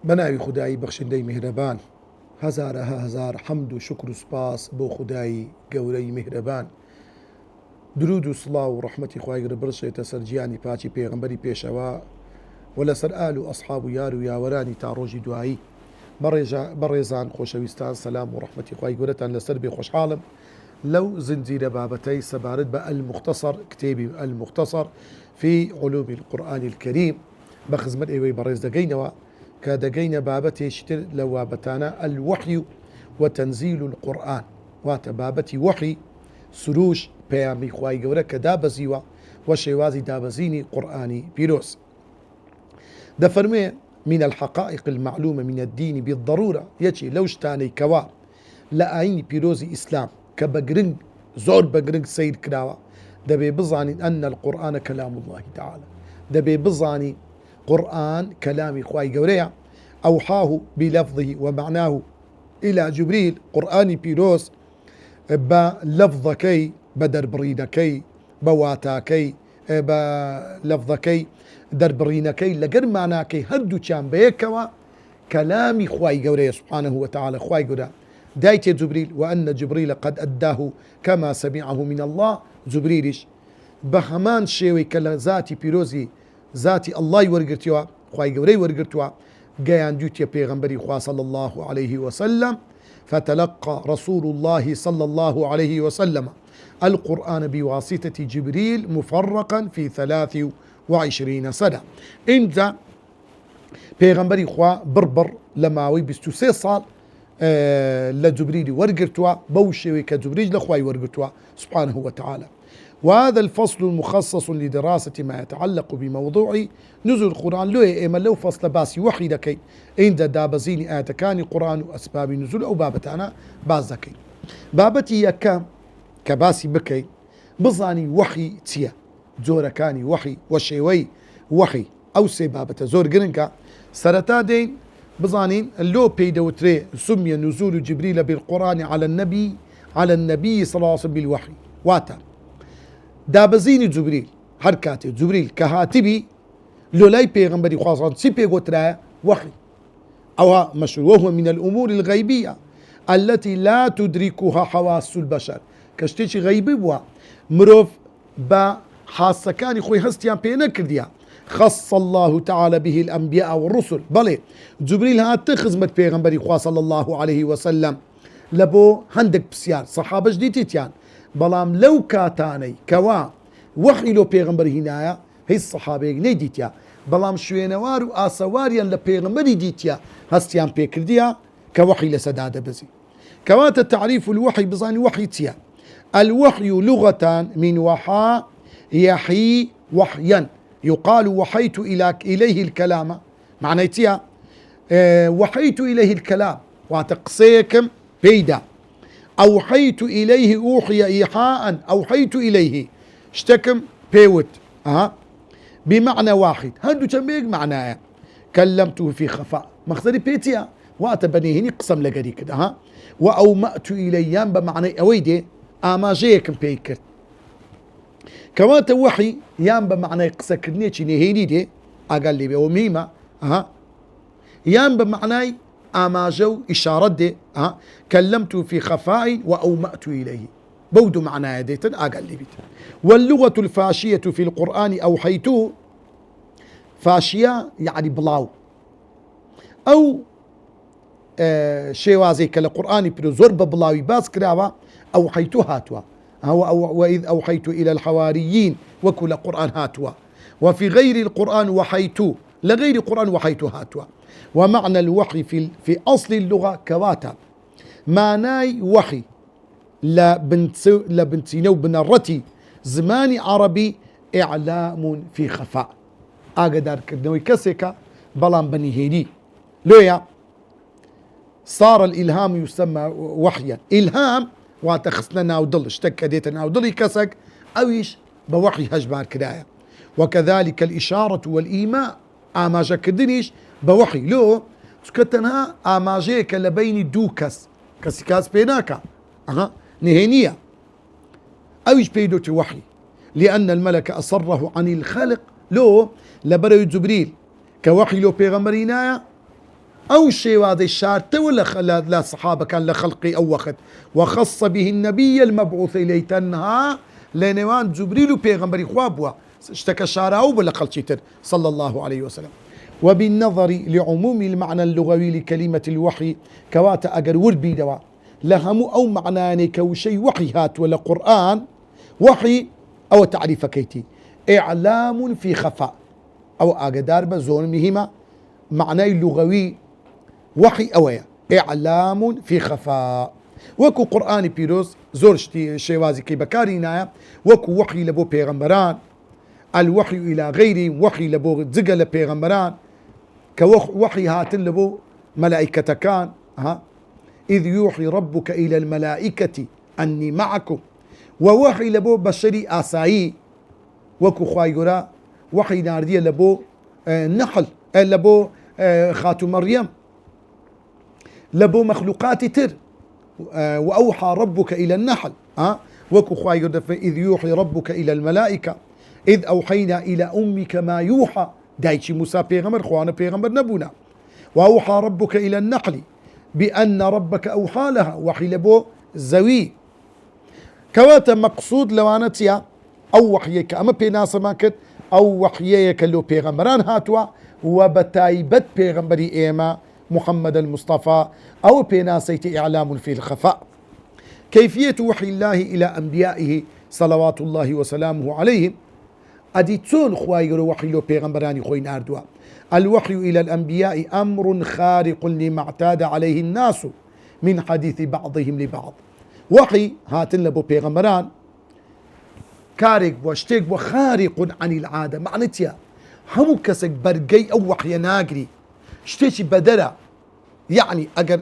بەناوی خودایی بەخشندەی میهرەبان، هەزارەها هەزار حەمد و شکر و سوپاس بۆ خودایی گەورەی میهرەبان. درود و سڵاو و ڕەحمەتی خوای گەورە بڕشێتە سەر گیانی پاچی پێغەمبەری پێشەوە و لەسەر ئال و ئەسحاب و یار و یاوەرانی تا ڕۆژی دوایی. بەڕێزان خۆشەویستان، سەلام و ڕەحمەتی خوای گەورەتان لەسەر بێ. خۆشحاڵم لەو زنجیرە بابەتەی سەبارەت بە المختصر، کتێبی المختصر في علوم القرآن الكريم بە خزمەت ئێوەی بەڕێز دەگەینەوە کە دەگەینە بابەتێکی تر لە بابەتانە الوحی وتەنزیل القورآن، واتە بابەتی وحی، سروش، پەیامی خوای گەورە کە دابەزیوە و شێوازی دابەزینی قورآنی پیرۆز. دەفەرمێ من الحقائق المعلومة من الدين بالضرورة، یەکی لەو شتانەی کەوا لە ئاینی پیرۆزی ئیسلام کە بەگرنگ زۆر بەگرنگ سیر کراوە، دەبێ بزانین أن القرآن كلام الله تعالى، دەبێ بزانی قرآن كلامي خواي قوريا أوحاه بلفظه ومعناه إلى جبريل. قرآني بيروس بلفظكي بدربرينكي بواتاكي بلفظكي دربرينكي لقر معناكي هدو كان بيكوا كلامي خواي قوريا سبحانه وتعالى. خواي قوريا دايت جبريل وأن جبريل قد أداه كما سمعه من الله. جبريلش بهمان شيوي كلا ذاتي بيروزي ذاتي الله ورقرتوا خواي قوري ورقرتوا قيان جوتيا بيغمبري خوا صلى الله عليه وسلم. فتلقى رسول الله صلى الله عليه وسلم القرآن بواسطة جبريل مفرقا في 23 سنة. انت بيغمبري خوا بربر لماوي 23 صال لجبريل ورقرتوا بوشي كجبريل لخواي ورقرتوا سبحانه وتعالى. وهذا الفصل مخصص لدراسة ما يتعلق بموضوع نزول القرآن. لو فصل باسي وحي لكي عند دابزين آتكاني قرآن وأسباب نزول أو بابتانا بازكي بابتي يكام كباسي بكي بظاني وحي تيا زوركاني وحي وشيوي وحي أو سبابة زور قرنكا سرتا دين بظانين اللو بيدوتري سمي نزول جبريل بالقرآن على النبي صلى الله عليه وسلم بالوحي. واتا دابزيني جبريل حركاتي جبريل كهاتبي لولاي بيغمبري خاصة سيبي قترا وحي أو مشروع، وهو من الأمور الغيبية التي لا تدركها حواس البشر. كشتيش غيبي بوا مروف با حاسة كان خوي هستيان بينا كرديا. خص الله تعالى به الأنبياء والرسل. بلي جبريل هات خزمت بيغمبري خاصة صلى الله عليه وسلم لبو هندك بسيار صحابة جديتيان. بلام لو كاتاني كوا وحي لو بيغمبر هنايا هي الصحابة نيديتيا، بلام شوينوار وآسواريا لبيغمبر ديتيا هستيان بيكرديا كوحي لسدادة بزي. كوات التعريف الوحي بزاني وحي تيا. الوحي لغة من وحى يحيي وحيا، يقال وحيت إليه الكلام، معنى تيا وحيت إليه الكلام واتقصيكم بيدا. أوحيت إليه أوحي إيحاء، أوحيت إليه اشتكم بيوت بمعنى واحد. هندو تنبيق معناه كلمته في خفاء مخزري بيتيا واتبني هني قسم لقري كده وأومأت إليان بمعنى أويدي أما جيكم بيكرت. كوات وحي يان بمعنى قسا كرنيتش نهيني دي أقل لي بوميمة يان بمعنى أما جو إشارة دي كلمت في خفاء وأومأت إليه بودو معناه ديتن أقل لي بيت. واللغة الفاشية في القرآن أوحيته، فاشية يعني بلاو أو شيوازي كالقرآن برزور ببلاوي باس كراوا أوحيته هاتوا وإذ أوحيت إلى الحواريين وكل قرآن هاتوا. وفي غير القرآن وحيتو، لغير القرآن وحيتو هاتوا. ومعنى الوحي في أصل اللغة كواتا معناي وحي لبنتينو بنرتي زماني عربي إعلام في خفاء. أقدر كدنوي كسيكا بلان بني هيدي لويا صار الإلهام يسمى وحيا. إلهام واتخصنا ناودل اشتك ديت ناودل كسك أويش بوحي هجبار كداية. وكذلك الإشارة والإيماء آماجا كدنيش بوحي لو سكتنها آماجيك لبين دوكس كسكاس بيناكا نهينية أويش بيدوتي وحي لأن الملك أصره عن الخلق لو لبرو جبريل كوحي لو بيغمرينايا أو شيء هذا الشارت ولا لا صحابة كان لخلقي أو وقت وخص به النبي المبعوث إليه تنها لنوان جبريل بيغمبري خوابوا اشتكى شارعه بلا خلشيتر صلى الله عليه وسلم. وبالنظر لعموم المعنى اللغوي لكلمة الوحي كواتا أجر وربي دوا لهم أو معناني كوشي وحي هات ولا قرآن وحي أو تعريف كيتي إعلام في خفاء أو أجدار بزون مهمة معنى اللغوي وحي أويا إعلام في خفاء وكو قرآن بيروز زورشتي شيوازي كي بكارينا وكو وحي لبو بيغمبران الوحي إلى غيره وحي لبو زقل بيغمبران كوحي هاتن لبو ملائكة كان إذ يوحي ربك إلى الملائكة أني معكم ووحي لبو بشري آسائي وكو خوايقرا وحي ناردية لبو نحل لبو خاتو مريم لبو مخلوقات تر وأوحى ربك إلى النحل وكو خوايقرا إذ يوحي ربك إلى الملائكة إذ أوحينا إلى أمك ما يوحى دايتشي موسى بيغمر خوانا بيغمر نبونا وأوحى ربك إلى النحل بأن ربك أوحى لها وحي لبو زوي كواتا مقصود لوانتيا أو وحيك أما بيناس ماكت أو وحيك اللو بيغمبران هاتوا وبتايبت بيغمبري إيما محمد المصطفى أو بيناسيت إعلام في الخفاء. كيفية وحي الله إلى أنبيائه صلوات الله وسلامه عليهم أدي تون خواير وحي لو بيغمبراني خوين أردوا. الوحي إلى الأنبياء أمر خارق لما اعتاد عليه الناس من حديث بعضهم لبعض. وحي هاتن لبو بيغمبران كارق واشتيق وخارق عن العادة معناتها همو كسك برقي أو وحي ناقري اشتيشي بدرا يعني أجر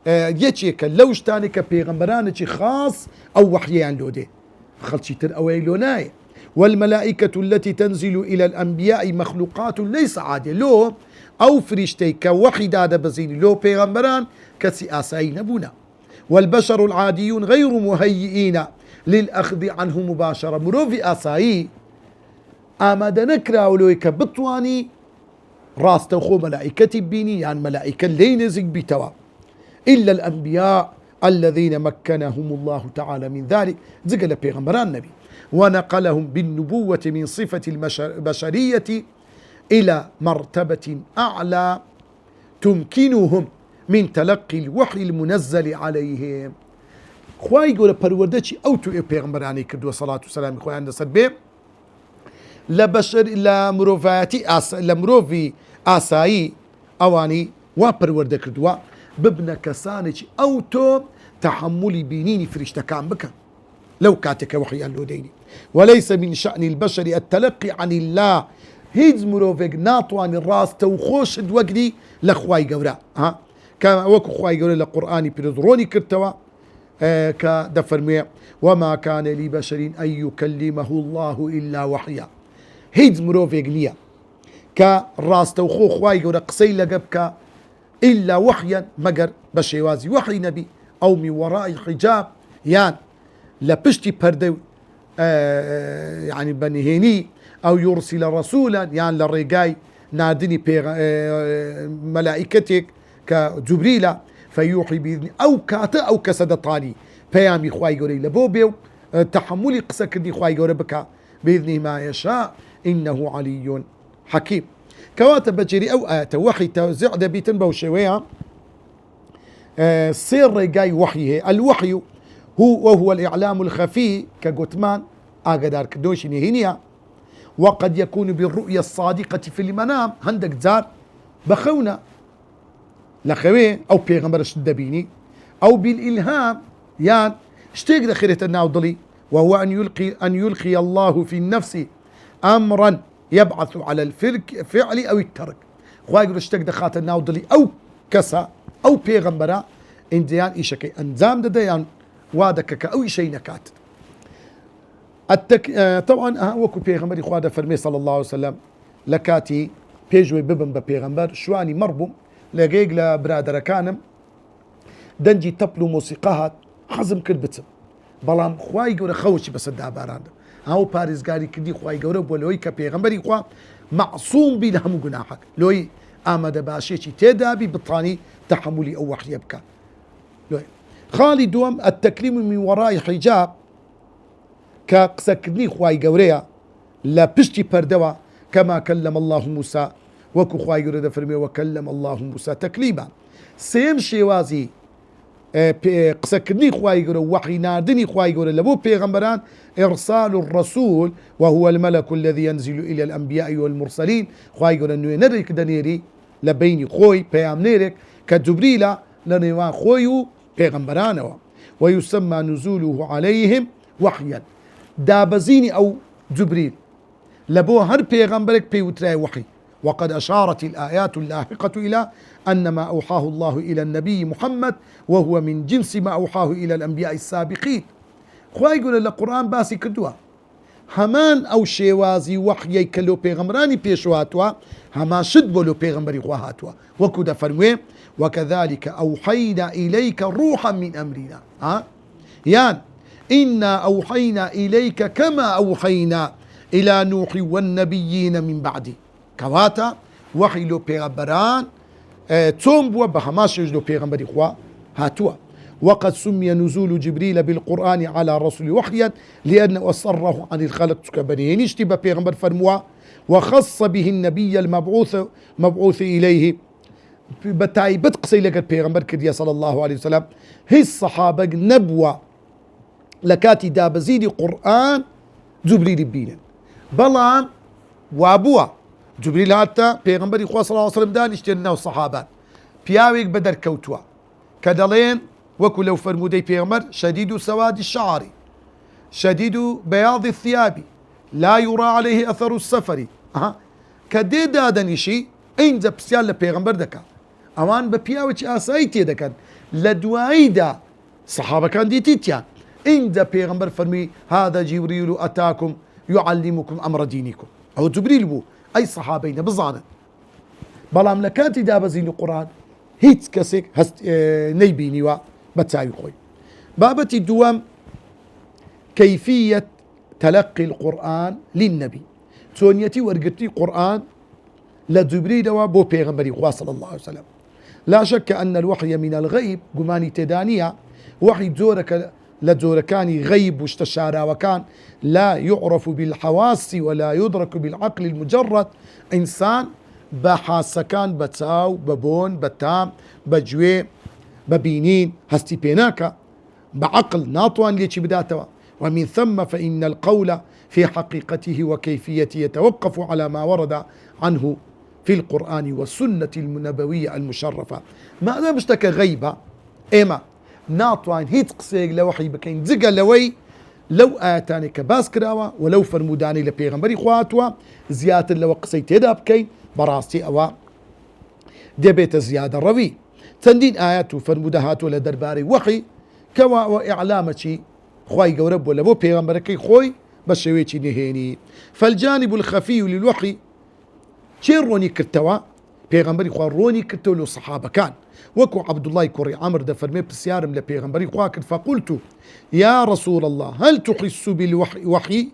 يتشيك لو اشتانك بيغمبرانك خاص أو وحيان لودي خلشي تر أوي لوناي. والملائكة التي تنزل إلى الأنبياء مخلوقات ليس عادية لو أو فريشتي كوحي دادا بزين لو بيغمبران كسياسين نبونا. والبشر العاديون غير مهيئين للأخذ عنه مباشرة مروفي آسائي آمادا نكرا ولويك بطواني راس توخو ملائكة بيني يعني ملائكة لينزق بتوا إلا الأنبياء الذين مكنهم الله تعالى من ذلك زقل بيغمبران النبي ونقلهم بالنبوة من صفة البشرية إلى مرتبة أعلى تمكنهم من تلقي الوحي المنزل عليهم. خواهي يقول پروردهشي أو تو بيغمبراني كردوا صلاة وسلام خواهي عند صدبه لبشر لمروفي آسائي أواني وپرورده كردوا ببنى كسانش أو تو تحملي بينيني فرشتا كان بك لو كاتك وحي اللوديني. وليس من شأن البشر التلقي عن الله هيز مروفيق ناطوان الراس توخوش دوقدي لخواي قورا كما وكو خواي قورا لقرآني برزروني كرتوا كدفر ميع وما كان لبشر أن يكلمه الله إلا وحيا هيز مروفيق نيا كراس توخو خواي قورا قسي لقبك إلا وحيا مقر بشيوازي وحي نبي أو من وراء حجاب يعني لبشتي بردو يعني بنهيني أو يرسل رسولا يعني للرقاي نادني ملائكتك كجبريل فيوحي بإذن أو كاتا أو كسد طالي بيامي خواي قولي لبوبيو تحملي قسك دي خواي قولي بك بإذنه ما يشاء إنه علي حكيم. كواتب بجري أو وحي توزع دبيتن بوشوية سير رقاي وحيه الوحي وهو الإعلام الخفي كجوتمان أقدر كدوش نهينيا وقد يكون بالرؤية الصادقة في المنام عندك زار بخونا لخوي أو بيغمبر الدبيني أو بالإلهام يعني اشتيق دخيرة الناوضلي وهو أن يلقي الله في النفس أمرا يبعث على الفعل أو الترك. خواهي يقول اشتيق دخات الناوضلي أو كسا أو بيغمبرا إنديان إيشكي أنزام ديان وادك كأوي شيء نكات طبعا وكو بيغمبري خواد فرمي صلى الله عليه وسلم لكاتي بيجوي ببن ببيغمبر شواني مربوم لقيق لبرادر كانم دنجي تبلو موسيقاها حزم كربتم بلام خواي قورا خوشي بس الداباران هاو باريزگاري كردي خواي قورا بولوي كبيغمبري خوا معصوم بي لهم قناحك لوي آمد باشيشي تدابي بطاني تحملي أو وحي يبكى لوي خالي دوم التكليم من وراء حجاب كقسكني خواي قوريا لا بشتي بردوا كما كلم الله موسى وكو خواي قورا فرمي وكلم الله موسى تكليما سيم شيوازي قسكني خواي قورا وحي ناردني خواي قورا لبو بيغمبران إرسال الرسول وهو الملك الذي ينزل إلى الأنبياء والمرسلين خواي قورا نوي نريك دنيري لبيني خوي بيام نيرك كجبريلا لنوان خويو بيغمبرانوا ويسمى نزوله عليهم وحيا دابزيني أو جبريل لبو هر بيغمبرك بيوتراي وحي وقد أشارت الآيات اللاحقة إلى أن ما أوحاه الله إلى النبي محمد وهو من جنس ما أوحاه إلى الأنبياء السابقين خواهي يقول القرآن باسي كدوا همان أو شيوازي وحي كلو بيغمراني بيشواتوا هما شد بولو بيغمبري خواهاتوا وكذا فرموه وكذلك أوحينا إليك روحا من أمرنا يعني إنا أوحينا إليك كما أوحينا إلى نوح والنبيين من بعده كواتا وحي لو بيغمبران توم بوا بهماش لو بيغمبري خوا هاتوا وقد سمي نزول جبريل بالقرآن على رسول وحيا لأنه أصره عن الخلق كبنين اشتبه بيغمبر فرموا وخص به النبي المبعوث إليه بتاعي بتقصي لك البيغمبر كديا صلى الله عليه وسلم هي الصحابة نبوة لكاتي دابزيدي قرآن جبريل بينا بلان وابوا جبريل هاتا بيغمبر إخوة صلى الله عليه وسلم دان اشترناه الصحابات بياويك بدر كوتوا كدلين وكو لو فرمودي بيغمبر شديد سواد الشعر شديد بياض الثياب لا يرى عليه أثر السفر كدي دادن إشي إن زبسيال لبيغمبر دكا أوان ببياوش آسايتي دكا لدوايدا صحابة كان دي تيتيان إن ذا بيغمبر فرمي هذا جبريل أتاكم يعلمكم أمر دينكم أو جبريل بو أي صحابين بزانا بلام لكاتي دابزين القرآن هيت كسك نيبيني وبتساوي خوي بابتي الدوام كيفية تلقي القرآن للنبي سونيتي ورقتي قرآن لجبريل وبو بيغمبري صلى الله عليه وسلم لا شك أن الوحي من الغيب قماني تدانية وحي زورك لجوركاني غيب واستشارة وكان لا يعرف بالحواس ولا يدرك بالعقل المجرد إنسان بحاسكان بتاو ببون بتام بجوي ببينين هستي بيناكا بعقل ناطوان ليش بداتوا ومن ثم فإن القول في حقيقته وكيفيته يتوقف على ما ورد عنه في القرآن والسنة النبوية المشرفة ما أنا مشتكى غيبة إما ناطوان هيت قسيق لوحي بكين زقا لوي لو آتاني كباس كراوا ولو فرموداني لبيغمبري خواتوا زيادة لو قسيت يدا بكين براستي أوا ديبيت زيادة روي تندين آيات فرمودهات ولا درباري وحي كوا وإعلامتي خواي قورب ولا بو بيغمبركي خوي بشويتي نهيني فالجانب الخفي للوحي روني كرتوا بيغمبري خواه روني كرتوا له صحابة كان وكو عبد الله كوري عمر ده فرمي بسيارم لبيغمبري خواه فقلت يا رسول الله هل تحس بالوحي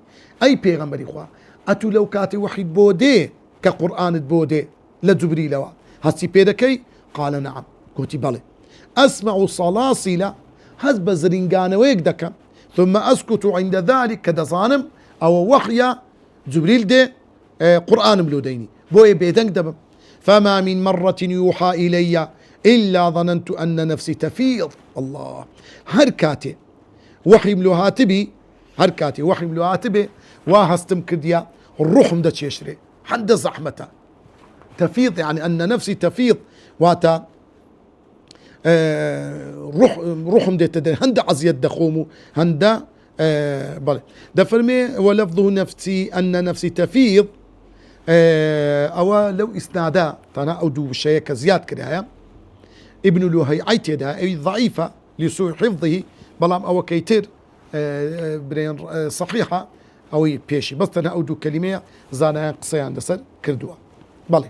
أي بيغمبري خواه أتو لو كاتي وحي بودي كقرآن بودي لجبريل هسي بيدكي قال نعم قلت بلي أسمع صلاصل هزب زرنقان ويقدك ثم أسكت عند ذلك كدزانم أو وحي جبريل ده قرآن ملوديني بوي بيدنك دبم فما من مرة يوحى إلي إلا ظننت أن نفسي تفيض الله هركاتي وحي ملوهاتبي هركاتي وحي ملوهاتبي واهستم كديا الروح مدى يشري حد زحمته تفيض يعني أن نفسي تفيض واتا روح مدى تدري هند عزيت دخومو هند بلي دفرمي ولفظه نفسي أن نفسي تفيض أو لو إسنادا تنا أو دو شيء كزياد كده ابن لهي عيت يدا أي ضعيفة لسوء حفظه بەڵام ئەوە کەیتر برێن صحیحە ئەوەی پێشی بەستەنە ئەو دوو کەلیمەیە زانایان قسەیان لەسەر کردووە. بەڵێ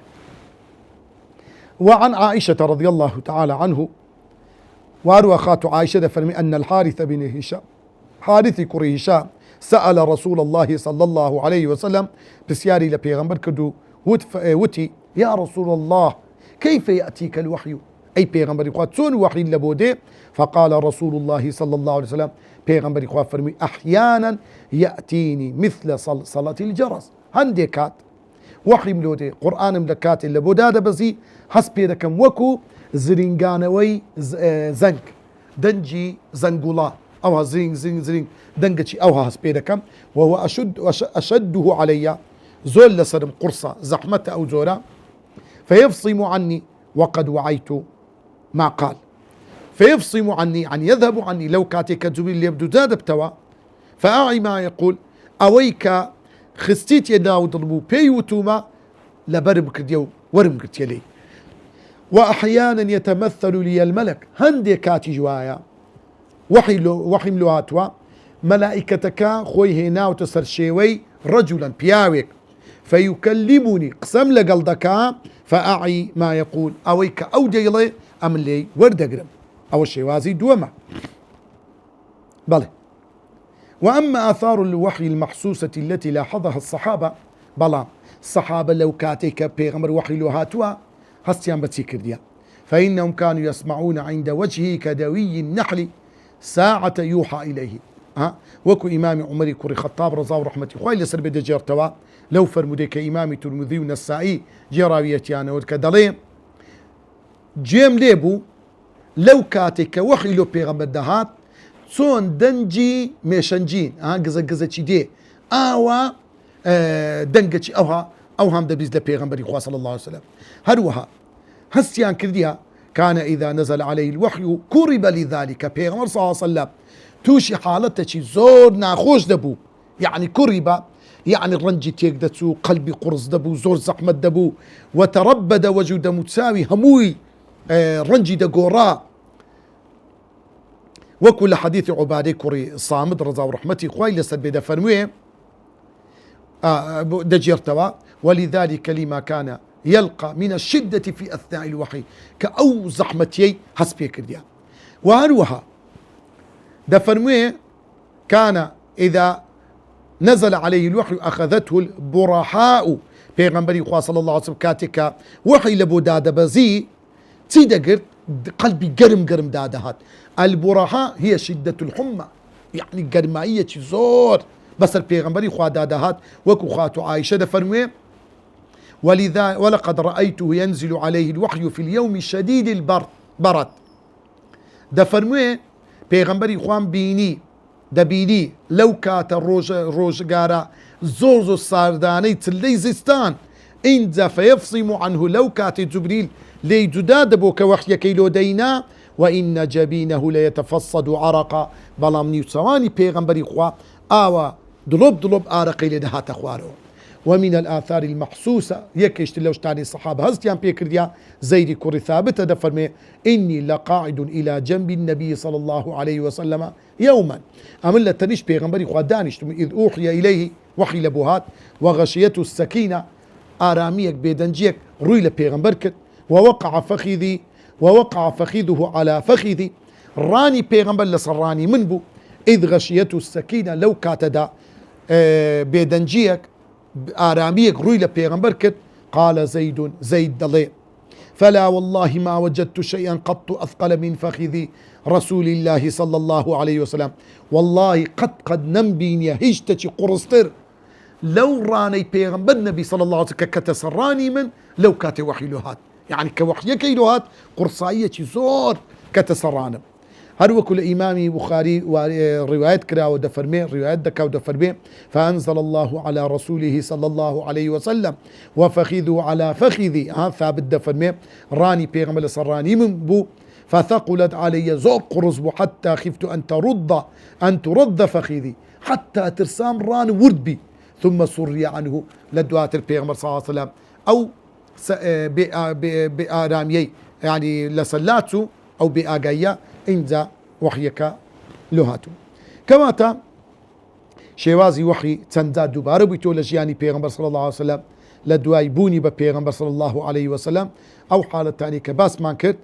وعن عائشة رضي الله تعالى عنه وأروى خات عائشة فرمي أن الحارث بن هشام حارث كري هشام سأل رسول الله صلى الله عليه وسلم بسياري لبيغمبر كدو وتي يا رسول الله كيف يأتيك الوحي أي بيغمبر يقول سون وحي لبودي فقال رسول الله صلى الله عليه وسلم بيغمبر يقول فرمي أحيانا يأتيني مثل صلصلة الجرس هندي كات وحي ملودي قرآن ملكات اللي بودادة بزي حسبي دكم وكو زرينغانوي زنك دنجي زنقولا أوها زرين دنجتي أوها حسبي دكم وهو أشده علي زول لسرم قرصة زحمة أو زورا فيفصم عني وقد وعيت ما قال فيفصم عني يعني يذهب عني لو كاتك جبريل يبدو زاد بتوا فأعي ما يقول أويك خستيت يداو ضربو بيوتوما لبرم كرديو ورم كرديلي وأحيانا يتمثل لي الملك هندي كاتي جوايا وحي ملواتوا ملائكتك خوي هنا وتسر شيوي رجلا بياويك فيكلمني قسم لقلدك فأعي ما يقول أويك أو ديلي أم لي وردقرم أو الشيوازي دوما بلى وأما آثار الوحي المحسوسة التي لاحظها الصحابة بلا الصحابة لو كاتيك بيغمر وحي لهاتوا هستيان بتسيكرديا فإنهم كانوا يسمعون عند وجهه كدوي النحل ساعة يوحى إليه وكو إمام عمر كوري خطاب رضا ورحمة خوي لسر بدا جيرتوا لو فرموديك إمامي ترمذي والنسائي جراويتيانا ودكدلي جيم ليبو لو كاتيك وحي لو بيغمر دهات سون دنجي ميشنجين قزا چي دي آوا دنجي أوها أوهم دبيز لبيغمبري خواه صلى الله عليه وسلم هروها هستيان كرديها كان إذا نزل عليه الوحي كرب لذلك بيغمبر صلى الله عليه وسلم توشي حالته زور ناخوش دبو يعني كرب يعني الرنجي تيك دتسو قلبي قرص دبو زور زحمة دبو وتربد وجود متساوي هموي رنجي دقورا وكل حديث عبادي كوري صامد رضا ورحمتي خوي لسد بدا فرموه دجيرتوا ولذلك لما كان يلقى من الشدة في أثناء الوحي كأو زحمتي حسبي كرديا وهروها دفرموه كان إذا نزل عليه الوحي أخذته البرحاء بيغمبري خواه صلى الله عليه وسلم كاتك وحي لبو دادا بزي تيدقر قلبي قرم دادهات البرحاء هي شدة الحمى يعني قرمائية زور بس البيغمبري خواه دادهات وكو خاتو عائشة دفرموه ولقد رأيته ينزل عليه الوحي في اليوم شديد البرد دفرموه بيغمبري خوان بيني دبيني لو كات الروجقارة زوزو السارداني تلي زستان انزا فيفصم عنه لو كات جبريل لي جداد بوك وحي كيلو دينا وإن جبينه ليتفصد عرقا بلامني سواني بيغمبري خوا آوا دلوب آرقي لدهات أخواره. ومن الآثار المحسوسة يكيشت لو اشتاني الصحابة هزتيان بيكرديا زيد كوري ثابتة دفرمي إني لقاعد إلى جنب النبي صلى الله عليه وسلم يوما أملا تنش بيغمبري خوادانش إذ أوحي إليه وحي لبوهات وغشيته السكينة آراميك بيدنجيك روي لبيغمبركت ووقع فخذه على فخذي راني بيغمبر لصراني منبو إذ غشيته السكينة لو كاتدا بيدنجيك آراميك روي لبيغمبر كت قال زيد دلي فلا والله ما وجدت شيئا قط أثقل من فخذ رسول الله صلى الله عليه وسلم والله قد نمبين هجتك قرصتر لو راني بيغمبر النبي صلى الله عليه وسلم كتسراني من لو كات وحي لهات يعني كوحي كيلوهات قرصائية زور كتسرانم هل وكل إمامي بخاري ورواية كرا ودفرمي رواية دكا ودفرمي فأنزل الله على رسوله صلى الله عليه وسلم وفخذوا على فخذي ثابت دفرمي راني بيغمل صراني من بو فثقلت علي زور قرصبو حتى خفت أن ترد فخذي حتى ترسام ران ورد بي ثم سري عنه لدوات البيغمل صلى الله عليه وسلم أو بآراميي يعني لسلاتو أو بآقايا إنزا وحيك لهاتو كواتا شێوازی وحی چەندجار دووبارە بووی تۆ لە ژیانی پێغەمبەر صلی الله عليه وسلم لە دوای بوونی بە پێغەمبەر صلی الله عليه وسلم ئەو حاڵەتانی کە باسمان کرد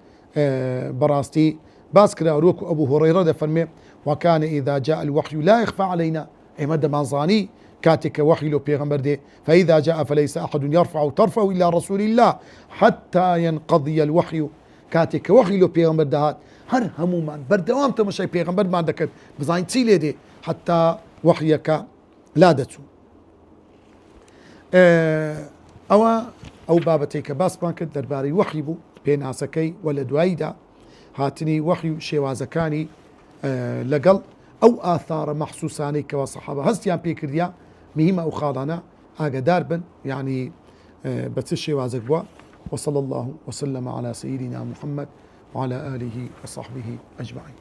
بەڕاستی باس کرا وەکو ئەبوو هورەیرە دەفەرمێ وكان إذا جاء الوحي لا يخفى علينا ئێمە دەمانزانی کاتێک کە وحی لۆ پێغەمبەر دێ فإذا جاء فليس أحد يرفع طرفه إلى رسول الله حتى ينقضي الوحي کاتێک کە وحی لۆ پێغەمبەر دەهات هەر هەمومان بەردەوام تەماشای پێغەمبەرمان دەکرد بزانین چی لێ دێ حتا وحیەکە لا دەچوو ئەو بابەتەی کە باسمان کرد دەربارەی وحی بوو پێناسەکەی و لە دواییدا هاتنی وحی و شێوازەکانی لەگەڵ ئەو ئاثارە مەحسوسانەی کەەوە سەحابە هەستیان پێکردیا مهمە ئەو خاڵانە ئاگدار بن یعنی بە چ شێوازێک بووە وصلى الله وسلم على سيدنا محمد وعلى آله وصحبه أجمعين